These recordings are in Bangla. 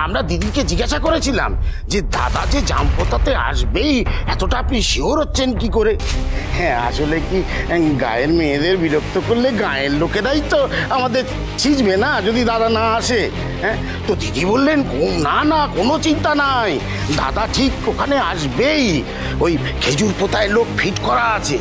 আমরা দিদিকে জিজ্ঞাসা করেছিলাম যে দাদা যে জামপোতাতে আসবেই, এতটা আপনি শিওর হচ্ছেন কি করে? হ্যাঁ, আসলে কি গায়ের মেয়েদের বিরক্ত করলে গায়ের লোকেরাই তো আমাদের ছিঁচবে না যদি দাদা না আসে। হ্যাঁ, তো দিদি বললেন না না, কোনো চিন্তা নাই, দাদা ঠিক ওখানে আসবেই। ওই খেজুর পোতায় লোক ফিট করা আছে,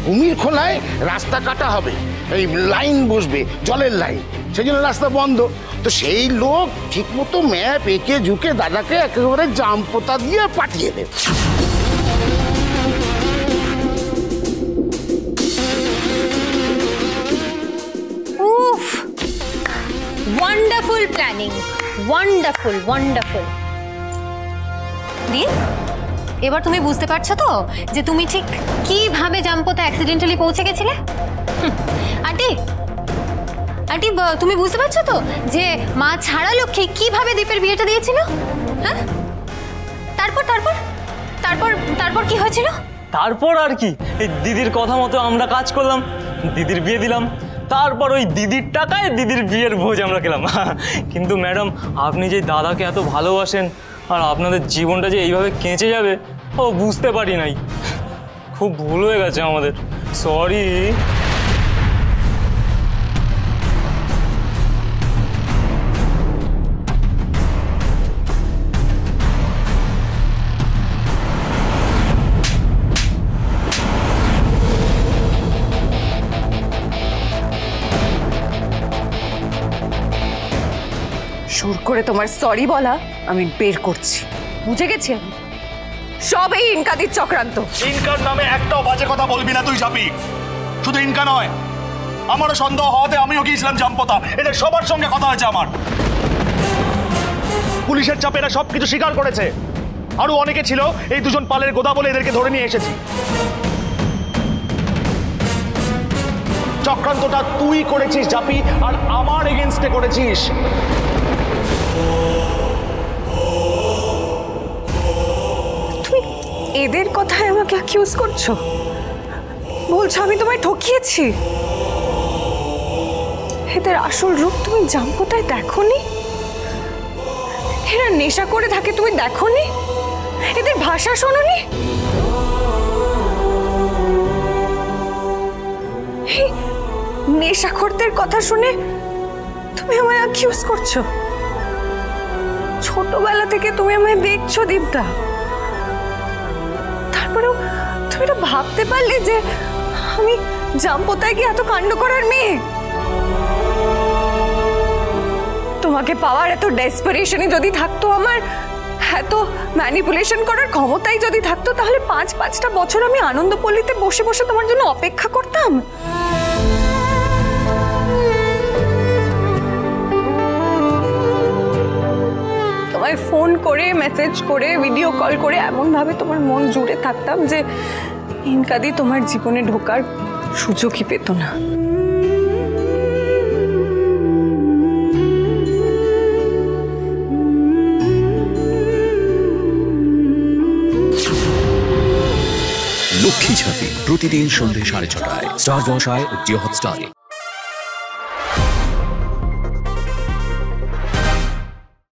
কুমির খোলায় রাস্তা কাটা হবে, এই লাইন বসবে, জলের লাইন, সেই জন্য রাস্তা বন্ধ। তো সেই লোক ঠিক মতো ম্যাপ এঁকে ঝুঁকে দাদাকে একেবারে জামপোতা দিয়ে পাঠিয়ে দেবে। উফ, ওয়ান্ডারফুল প্ল্যানিং, ওয়ান্ডারফুল ওয়ান্ডারফুল। দি, এবার তুমি বুঝতে পারছো তো যে তুমি ঠিক কিভাবে জামপোতা অ্যাক্সিডেন্টালি পৌঁছে গেছিলে? আন্টি আন্টি, তুমি বুঝতে পারছো তো যে মা ছাড়া লক্ষ্মী কিভাবে দীপের বিয়েটা দিয়েছিল? হ্যাঁ, তারপর তারপর তারপর তারপর কি হয়েছিল? তারপর আর কি, এই দিদির কথা মতো আমরা কাজ করলাম, দিদির বিয়ে দিলাম, তারপর ওই দিদির টাকায় দিদির বিয়ের ভোজ আমরা খেলাম। কিন্তু ম্যাডাম, আপনি যে দাদাকে এত ভালোবাসেন আর আপনাদের জীবনটা যে এইভাবে কেঁচে যাবে ও বুঝতে পারি নাই। খুব ভুল হয়ে গেছে আমাদের, সরি। সুর করে তোমার সরি বলা আমি বের করছি, বুঝে গেছি আমি। সব এই ইনকাদির চক্রান্ত। ইনকার নামে একটাও বাজে কথা বলবি না তুই, ঝাপি। শুধু ইনকা নয়, আমারও সন্দেহ হওয়াতে আমিও গিয়েছিলাম জামপোতা। এদের সবার সঙ্গে কথা হয়েছে আমার, পুলিশের চাপে এরা সবকিছু স্বীকার করেছে। আরো অনেকে ছিল, এই দুজন পালের গোদা বলে এদেরকে ধরে নিয়ে এসেছি। চক্রান্তটা তুই করেছিস জাপি, আর আমার এগেইনস্টে করেছিস। তুমি এদের কথায় আমাকে অ্যাকিউজ করছো, বলছো আমি তোমায় ঠকিয়েছি। এদের আসল রূপ তুমি জামপোতায় দেখোনি? এরা নেশা করে থাকে, তুমি দেখোনি? এদের ভাষা শোনোনি? নেশাখোরদের কথা শুনে তুমি আমায় অ্যাকিউজ করছো। ছোটবেলা থেকে তুমি আমায় দেখছো দীপদা, তারপরেও তুমি তো ভাবতে পারলে যে আমি জামপোতায় গিয়ে এত কাণ্ড করার মেয়ে? তোমাকে পাওয়ার এত ডেসপারেশনই যদি থাকতো, আমার এত ম্যানিপুলেশন করার ক্ষমতাই যদি থাকতো, তাহলে 5-5টা বছর আমি আনন্দপল্লীতে বসে বসে তোমার জন্য অপেক্ষা করতাম। তোমায় ফোন করে, মেসেজ করে, ভিডিও কল করে এমনভাবে তোমার মন জুড়ে থাকতাম যে ইনকাদি তোমার জীবনে ঢোকার সুযোগই পেত না। লক্ষ্মী ঝাঁপি প্রতিদিন সন্ধ্যে 6:30টায় স্টার জলসায় ও জিও হটস্টারে।